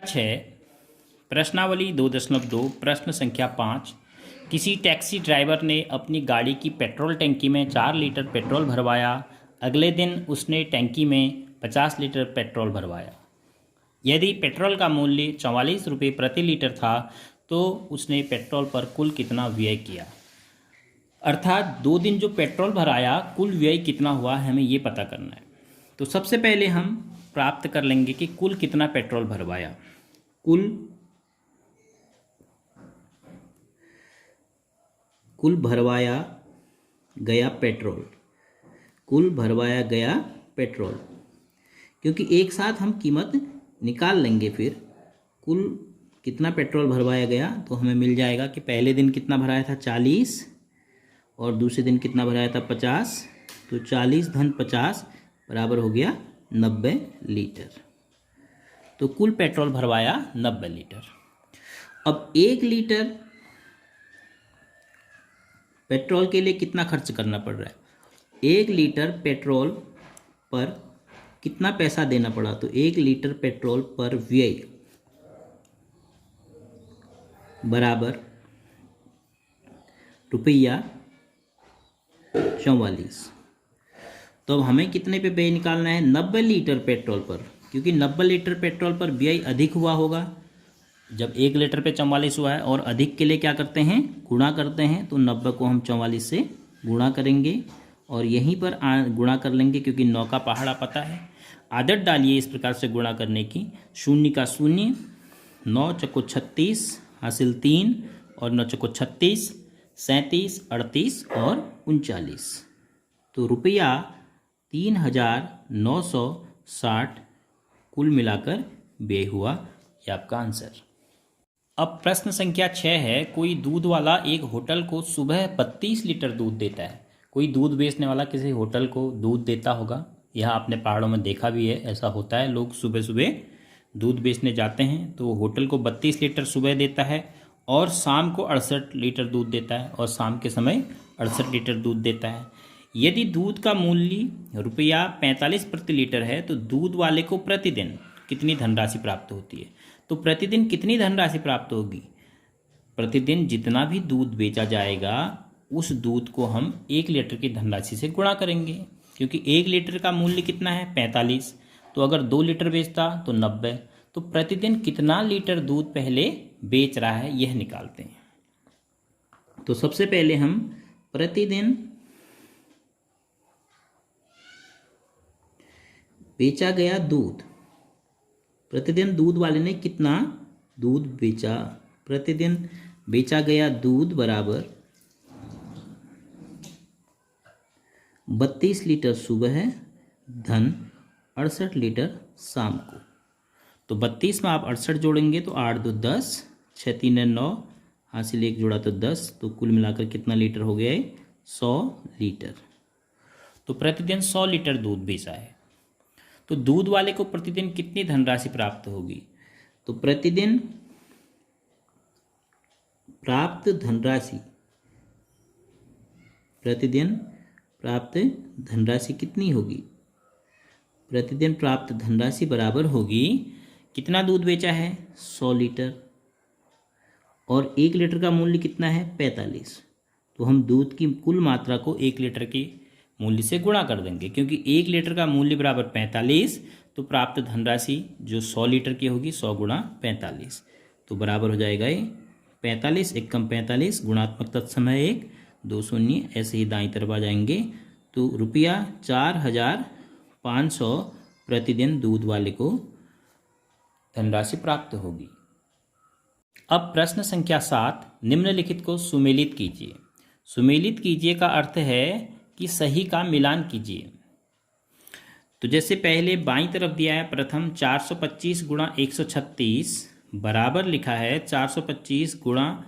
6 प्रश्नावली 2.2 प्रश्न संख्या 5। किसी टैक्सी ड्राइवर ने अपनी गाड़ी की पेट्रोल टंकी में 4 लीटर पेट्रोल भरवाया। अगले दिन उसने टंकी में 50 लीटर पेट्रोल भरवाया। यदि पेट्रोल का मूल्य 44 रुपये प्रति लीटर था तो उसने पेट्रोल पर कुल कितना व्यय किया। अर्थात 2 दिन जो पेट्रोल भराया कुल व्यय कितना हुआ हमें ये पता करना है। तो सबसे पहले हम प्राप्त कर लेंगे कि कुल कितना पेट्रोल भरवाया। कुल भरवाया गया पेट्रोल, क्योंकि एक साथ हम कीमत निकाल लेंगे। फिर कुल कितना पेट्रोल भरवाया गया तो हमें मिल जाएगा कि पहले दिन कितना भराया था 40 और दूसरे दिन कितना भराया था 50। तो 40 धन 50 बराबर हो गया 90 लीटर। तो कुल पेट्रोल भरवाया 90 लीटर। अब 1 लीटर पेट्रोल के लिए कितना खर्च करना पड़ रहा है। 1 लीटर पेट्रोल पर कितना पैसा देना पड़ा। तो 1 लीटर पेट्रोल पर व्यय बराबर रुपया 44। तो अब हमें कितने पे व्यय निकालना है 90 लीटर पेट्रोल पर, क्योंकि 90 लीटर पेट्रोल पर व्यय अधिक हुआ होगा। जब 1 लीटर पे 44 हुआ है और अधिक के लिए क्या करते हैं गुणा करते हैं। तो 90 को हम 44 से गुणा करेंगे और यहीं पर गुणा कर लेंगे, क्योंकि 9 का पहाड़ा पता है। आदत डालिए इस प्रकार से गुणा करने की। 0 का 0, 9 चौको 36 हासिल 3 और 9 चौको 36, 37, 38 और 39। तो रुपया 3960 कुल मिलाकर व्यय हुआ। ये आपका आंसर। अब प्रश्न संख्या 6 है। कोई दूध वाला एक होटल को सुबह 32 लीटर दूध देता है। कोई दूध बेचने वाला किसी होटल को दूध देता होगा। यह आपने पहाड़ों में देखा भी है, ऐसा होता है। लोग सुबह सुबह दूध बेचने जाते हैं तो होटल को 32 लीटर सुबह देता है और शाम को 68 लीटर दूध देता है और शाम के समय 68 लीटर दूध देता है। यदि दूध का मूल्य रुपया 45 प्रति लीटर है तो दूध वाले को प्रतिदिन कितनी धनराशि प्राप्त होती है। तो प्रतिदिन कितनी धनराशि प्राप्त होगी। प्रतिदिन जितना भी दूध बेचा जाएगा उस दूध को हम 1 लीटर की धनराशि से गुणा करेंगे, क्योंकि 1 लीटर का मूल्य कितना है 45। तो अगर 2 लीटर बेचता तो 90। तो प्रतिदिन कितना लीटर दूध पहले बेच रहा है यह निकालते हैं। तो सबसे पहले हम प्रतिदिन बेचा गया दूध, प्रतिदिन दूध वाले ने कितना दूध बेचा। प्रतिदिन बेचा गया दूध बराबर 32 लीटर सुबह धन 68 लीटर शाम को। तो 32 में आप 68 जोड़ेंगे तो 8 2 10, 6 3 9 हासिल 1 जोड़ा तो 10। तो कुल मिलाकर कितना लीटर हो गया 100 लीटर। तो प्रतिदिन 100 लीटर दूध बेचा है। तो दूध वाले को प्रतिदिन कितनी धनराशि प्राप्त होगी। तो प्रतिदिन प्राप्त धनराशि कितनी होगी। प्रतिदिन प्राप्त धनराशि बराबर होगी, कितना दूध बेचा है 100 लीटर और 1 लीटर का मूल्य कितना है 45। तो हम दूध की कुल मात्रा को 1 लीटर के मूल्य से गुणा कर देंगे, क्योंकि 1 लीटर का मूल्य बराबर 45। तो प्राप्त धनराशि जो 100 लीटर की होगी 100 गुणा 45। तो बराबर हो जाएगा ये 45 1 कम 45 गुणात्मक तत्समय 1 2 शून्य ऐसे ही दाईं तरफ आ जाएंगे। तो रुपया 4500 प्रतिदिन दूध वाले को धनराशि प्राप्त होगी। अब प्रश्न संख्या 7, निम्नलिखित को सुमेलित कीजिए। सुमेलित कीजिए का अर्थ है कि सही का मिलान कीजिए। तो जैसे पहले बाईं तरफ दिया है प्रथम 425 गुणा 136 बराबर लिखा है 425 गुणा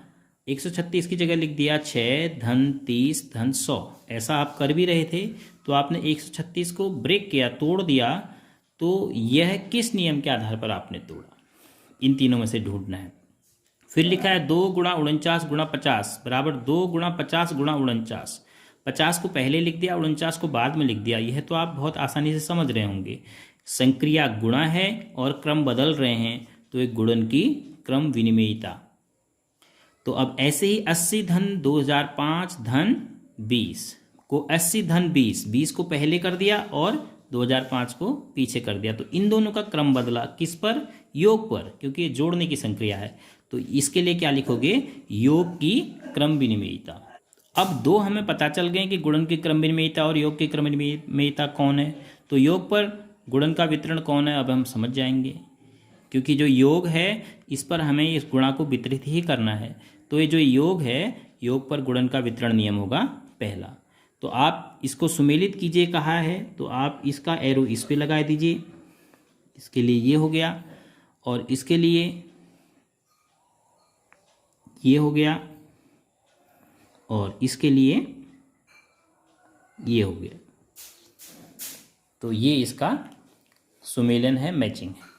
136 की जगह लिख दिया 6 धन 30 धन 100। ऐसा आप कर भी रहे थे तो आपने 136 को ब्रेक किया, तोड़ दिया। तो यह किस नियम के आधार पर आपने तोड़ा, इन तीनों में से ढूंढना है। फिर लिखा है 2 गुणा 49 गुणा 50 बराबर 2 गुणा 50 गुणा 49। 50 को पहले लिख दिया, 49 को बाद में लिख दिया। यह तो आप बहुत आसानी से समझ रहे होंगे। संक्रिया गुणा है और क्रम बदल रहे हैं तो एक गुणन की क्रम विनिमेयता। तो अब ऐसे ही 80 धन 2005 धन 20 को 80 धन 20 को पहले कर दिया और 2005 को पीछे कर दिया। तो इन दोनों का क्रम बदला, किस पर? योग पर, क्योंकि ये जोड़ने की संक्रिया है। तो इसके लिए क्या लिखोगे? योग की क्रम विनिमेयता। अब दो हमें पता चल गए कि गुणन की क्रम विनिमेयता और योग की क्रम विनिमेयता कौन है। तो योग पर गुणन का वितरण कौन है, अब हम समझ जाएंगे, क्योंकि जो योग है इस पर हमें इस गुणा को वितरित ही करना है। तो ये जो योग है, योग पर गुणन का वितरण नियम होगा पहला। तो आप इसको सुमेलित कीजिए कहा है, तो आप इसका एरो इस पे लगा दीजिए। इसके लिए ये हो गया और इसके लिए ये हो गया और इसके लिए ये हो गया। तो ये इसका सुमेलन है, मैचिंग है।